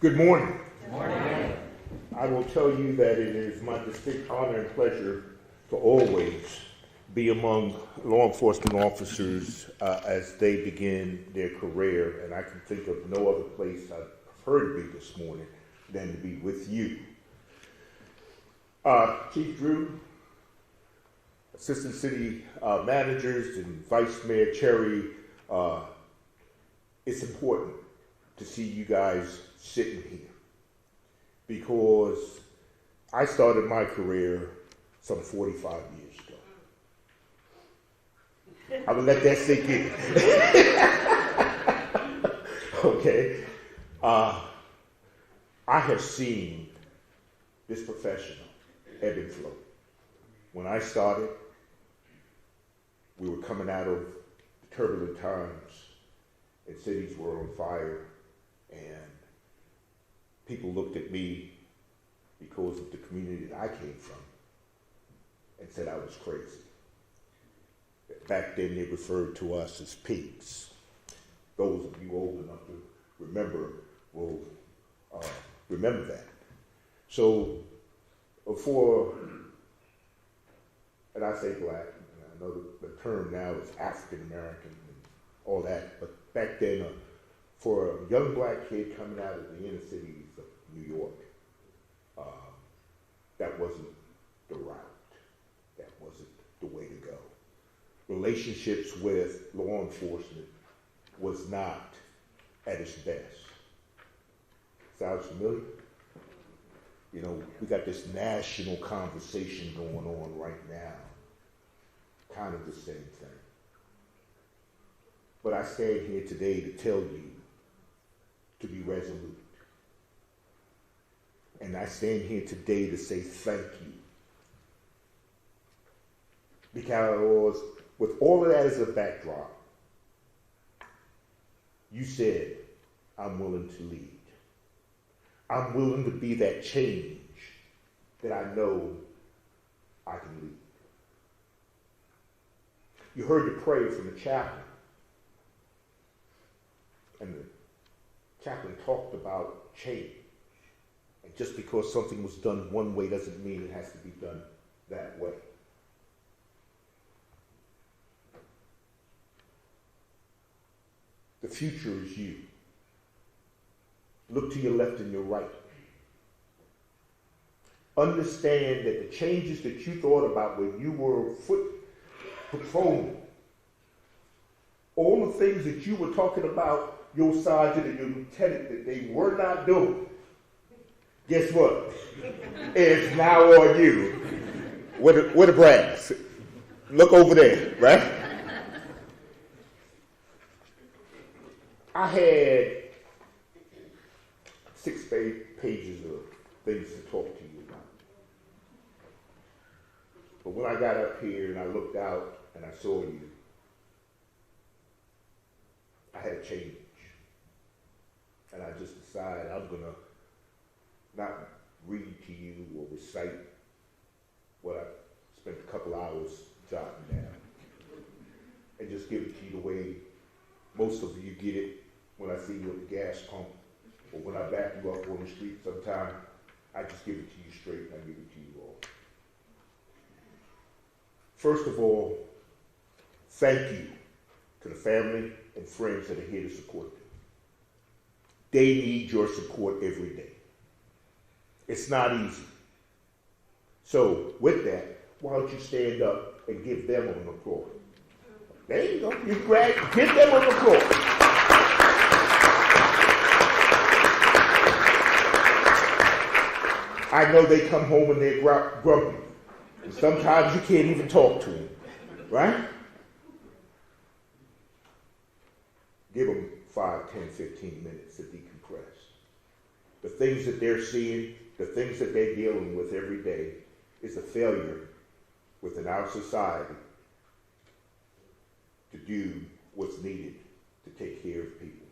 Good morning. Good morning. I will tell you that it is my distinct honor and pleasure to always be among law enforcement officers as they begin their career, and I can think of no other place I'd prefer to be this morning than to be with you. Chief Drew, Assistant City Managers, and Vice Mayor Cherry, it's important to see you guys sitting here because I started my career some 45 years ago. I will let that sink in. Okay. I have seen this profession ebb and flow. When I started, we were coming out of the turbulent times and cities were on fire, and people looked at me because of the community that I came from and said I was crazy. Back then they referred to us as pigs. Those of you old enough to remember will remember that. So and I say black, and I know the term now is African American and all that, but back then, for a young black kid coming out of the inner cities of New York, that wasn't the route. That wasn't the way to go. Relationships with law enforcement was not at its best. Sounds familiar? You know, we got this national conversation going on right now. Kind of the same thing. But I stand here today to tell you to be resolute. And I stand here today to say thank you. Because with all of that as a backdrop, you said, I'm willing to lead. I'm willing to be that change that I know I can lead. You heard the prayer from the chaplain. And the chaplain talked about change. And just because something was done one way doesn't mean it has to be done that way. The future is you. Look to your left and your right. Understand that the changes that you thought about when you were foot patrolman, all the things that you were talking about your sergeant and your lieutenant that they were not doing, guess what? It's now on you. With the brass. Look over there, right? I had 6 pages of things to talk to you about. But when I got up here and I looked out and I saw you, I had a change. And I just decided I'm going to not read to you or recite what I spent a couple hours jotting down, and just give it to you the way most of you get it when I see you at the gas pump or when I back you up on the street sometime. I just give it to you straight and I give it to you all. First of all, thank you to the family and friends that are here to support them. They need your support every day. It's not easy. So with that, why don't you stand up and give them an applause? There you go. You give them an applause. I know they come home and they're grumpy. And sometimes you can't even talk to them. Right? Give them 5, 10, 15 minutes to decompress. The things that they're seeing, the things that they're dealing with every day is a failure within our society to do what's needed to take care of people.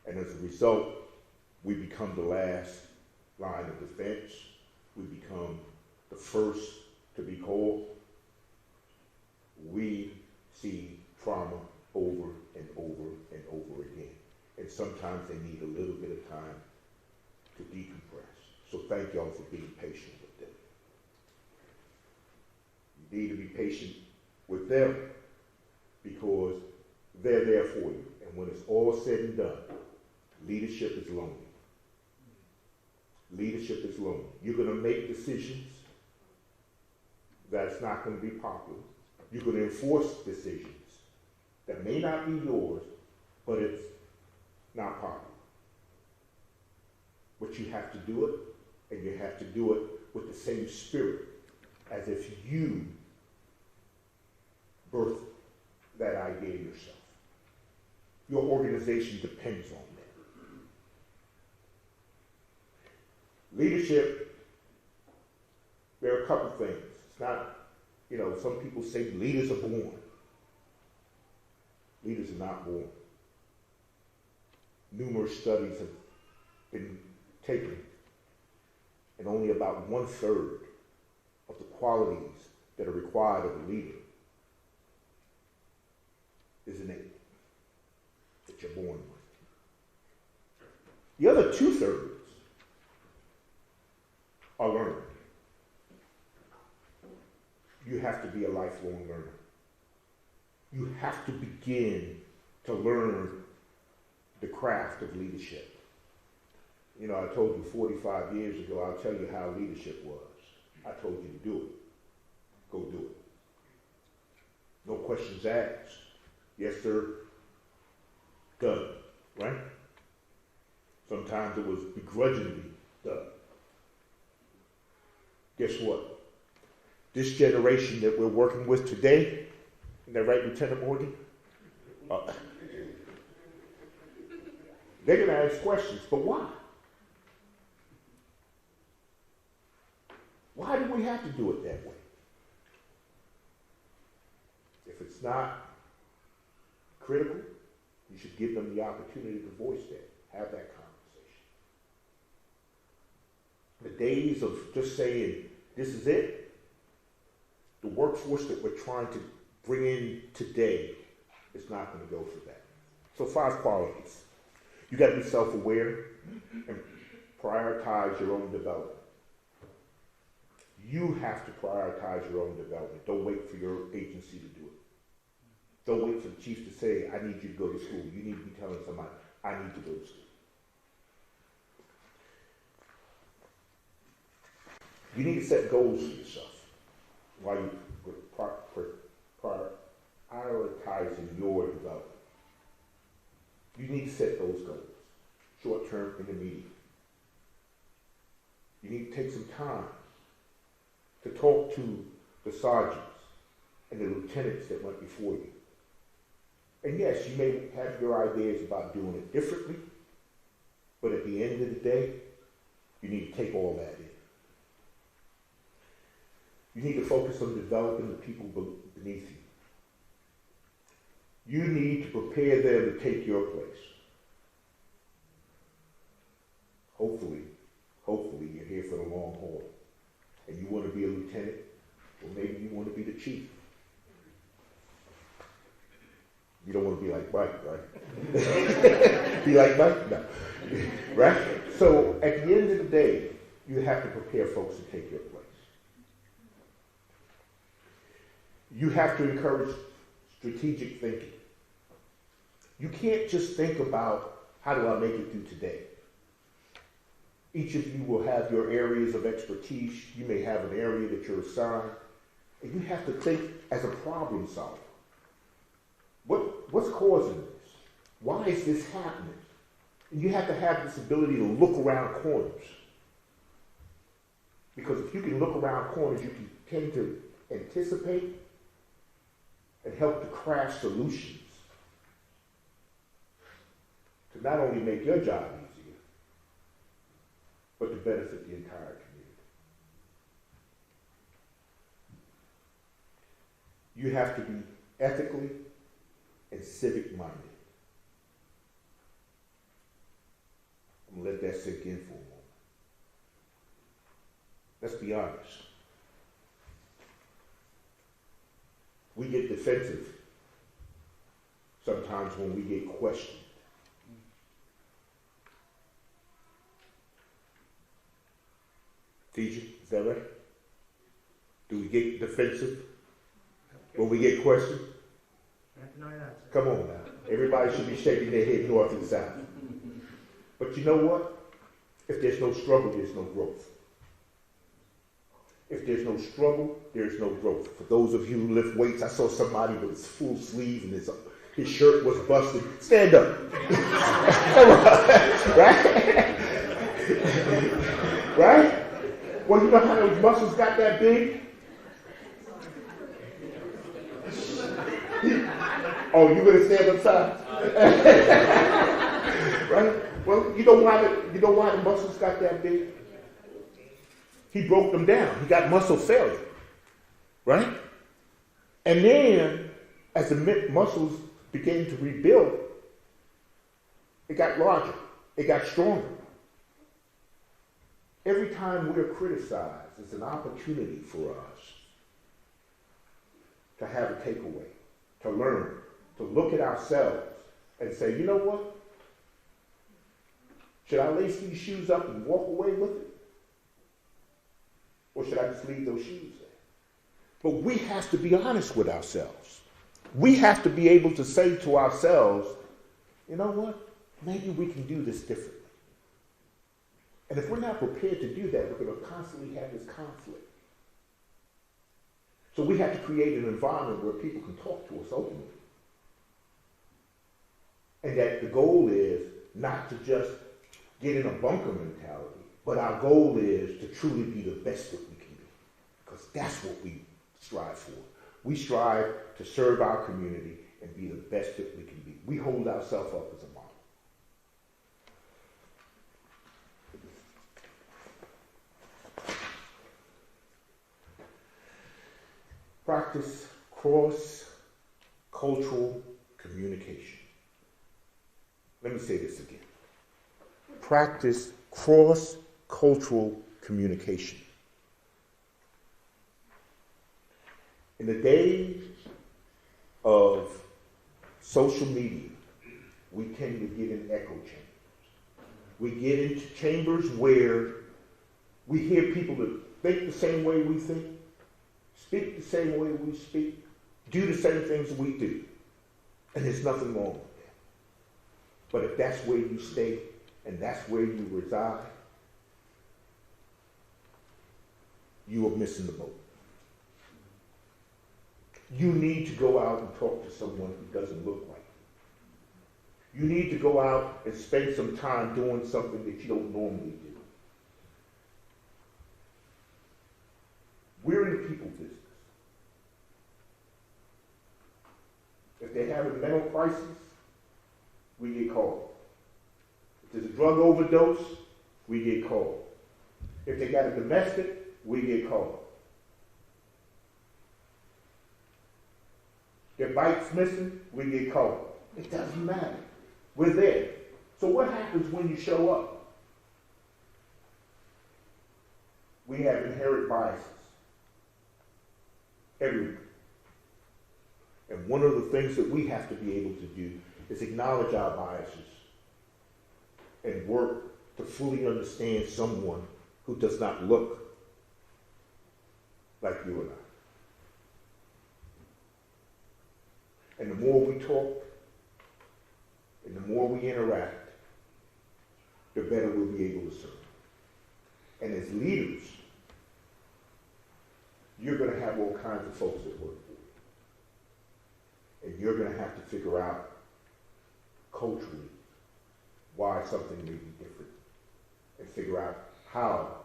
And as a result, we become the last line of defense. We become the first to be called. We see trauma over and over and over again. And sometimes they need a little bit of time to decompress. So thank y'all for being patient with them. You need to be patient with them because they're there for you. And when it's all said and done, leadership is lonely. Leadership is lonely. You're going to make decisions that's not going to be popular. You're going to enforce decisions that may not be yours, but it's not popular. But you have to do it, and you have to do it with the same spirit as if you birthed that idea yourself. Your organization depends on that. Leadership, there are a couple things. It's not, some people say leaders are born. Leaders are not born. Numerous studies have been taken, and only about 1/3 of the qualities that are required of a leader is innate, that you're born with. The other 2/3 are learned. You have to be a lifelong learner. You have to begin to learn the craft of leadership. I told you 45 years ago, I'll tell you how leadership was. I told you to do it. Go do it. No questions asked. Yes, sir. Done. Right? Sometimes it was begrudgingly done. Guess what? This generation that we're working with today, isn't that right, Lieutenant Morgan? They're going to ask questions, but why? Why do we have to do it that way? If it's not critical, you should give them the opportunity to voice that, have that conversation. The days of just saying, this is it, the workforce that we're trying to bring in today is not going to go for that. So 5 qualities. You got to be self-aware and prioritize your own development. You have to prioritize your own development. Don't wait for your agency to do it. Don't wait for the chief to say, I need you to go to school. You need to be telling somebody, I need to go to school. You need to set goals for yourself while you're prioritizing your development. You need to set those goals, short-term, intermediate. You need to take some time to talk to the sergeants and the lieutenants that went before you. And yes, you may have your ideas about doing it differently, but at the end of the day, you need to take all that in. You need to focus on developing the people beneath you. You need to prepare them to take your place. Hopefully you're here for the long haul. And you want to be a lieutenant, or maybe you want to be the chief. You don't want to be like Mike, right? Be like Mike? No. Right? So at the end of the day, you have to prepare folks to take your place. You have to encourage strategic thinking. You can't just think about, how do I make it through today? Each of you will have your areas of expertise. You may have an area that you're assigned. And you have to think as a problem solver. What's causing this? Why is this happening? And you have to have this ability to look around corners. Because if you can look around corners, you can tend to anticipate and help to craft solutions to not only make your job easier, but to benefit the entire community. You have to be ethically and civic-minded. I'm going to let that sink in for a moment. Let's be honest. We get defensive sometimes when we get questioned. TJ, is that right? Do we get defensive when we get questioned? Come on now. Everybody should be shaking their head north and south. But you know what? If there's no struggle, there's no growth. If there's no struggle, there's no growth. For those of you who lift weights, I saw somebody with his full sleeve and his shirt was busted. Stand up. Come on. Right? Right? Well, you know how those muscles got that big? Oh, you gonna stand upside? Right? Well, you know why the muscles got that big? He broke them down. He got muscle failure. Right? And then, as the muscles began to rebuild, it got larger. It got stronger. Every time we're criticized, it's an opportunity for us to have a takeaway, to learn, to look at ourselves and say, you know what? Should I lace these shoes up and walk away with it? Or should I just leave those shoes there? But we have to be honest with ourselves. We have to be able to say to ourselves, you know what? Maybe we can do this differently. And if we're not prepared to do that, we're going to constantly have this conflict. So we have to create an environment where people can talk to us openly. And that the goal is not to just get in a bunker mentality, but our goal is to truly be the best that we can be. Because that's what we strive for. We strive to serve our community and be the best that we can be. We hold ourselves up as a model. Practice cross-cultural communication. Let me say this again. Practice cross-cultural communication. In the days of social media, we tend to get in echo chambers. We get into chambers where we hear people that think the same way we think, speak the same way we speak, do the same things we do. And there's nothing wrong with that. But if that's where you stay and that's where you reside, you are missing the boat. You need to go out and talk to someone who doesn't look like you. You need to go out and spend some time doing something that you don't normally do. We're in the people business. If they have a mental crisis, we get called. If there's a drug overdose, we get called. If they got a domestic, we get called. Their bike's missing, we get called. It doesn't matter. We're there. So what happens when you show up? We have inherent biases. Everywhere. And one of the things that we have to be able to do is acknowledge our biases and work to fully understand someone who does not look like you and I. And the more we talk and the more we interact, the better we'll be able to serve. And as leaders, you're going to have all kinds of folks that work for you. And you're going to have to figure out culturally why something may be different and figure out how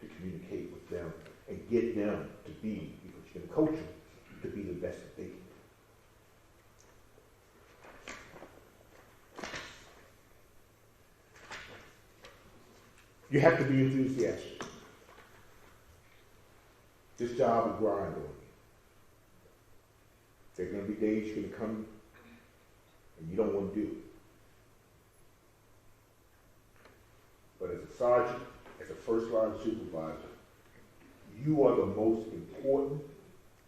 to communicate with them and get them to be, because you're going to coach them to be the best that they can be. You have to be enthusiastic. This job will grind on you. There are going to be days you're going to come and you don't want to do it. But as a sergeant, as a first line supervisor, you are the most important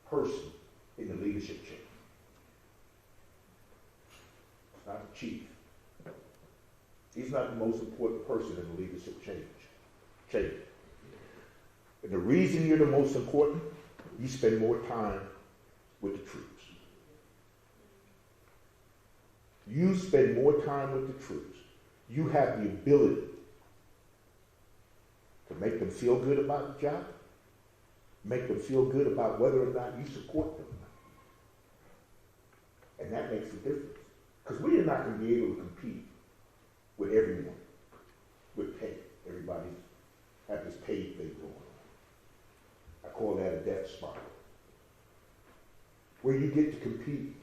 person in the leadership chain. It's not the chief. He's not the most important person in the leadership chain. And the reason you're the most important, you spend more time with the troops. You spend more time with the troops. You have the ability to make them feel good about the job, make them feel good about whether or not you support them. And that makes a difference. Because we are not going to be able to compete with everyone with pay. Everybody have this pay thing going on. I call that a death spiral. Where you get to compete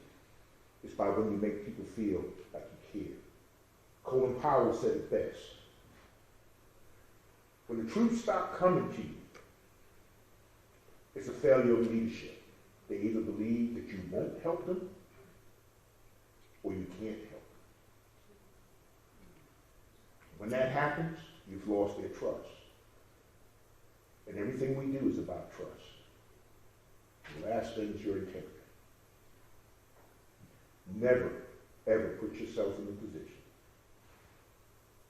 is by when you make people feel like you care. Colin Powell said it best. When the troops stop coming to you, it's a failure of leadership. They either believe that you won't help them or you can't help them. When that happens, you've lost their trust. And everything we do is about trust. The last thing is your integrity. Never, ever put yourself in a position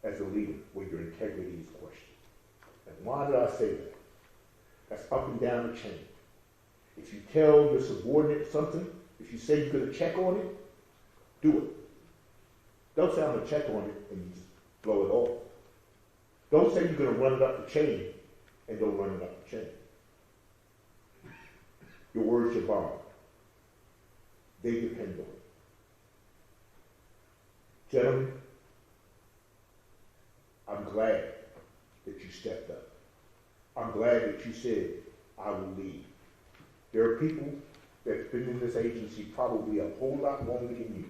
as a leader where your integrity is questioned. And why did I say that? That's up and down the chain. If you tell your subordinate something, if you say you're going to check on it, do it. Don't say I'm going to check on it and you just blow it off. Don't say you're going to run it up the chain and don't run it up the chain. Your word's your bond. They depend on it. Gentlemen, I'm glad that you stepped up. I'm glad that you said, I will lead. There are people that's been in this agency probably a whole lot longer than you.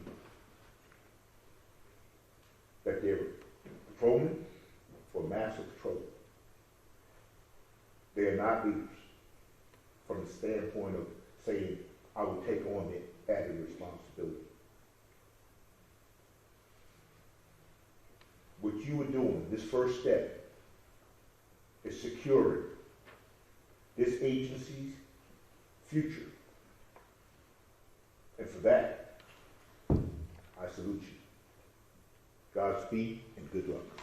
That they're patrolmen for massive patrol. They are not leaders from the standpoint of saying, I will take on the added responsibility. What you are doing, this first step, is securing this agency's future. And for that, I salute you. Godspeed and good luck.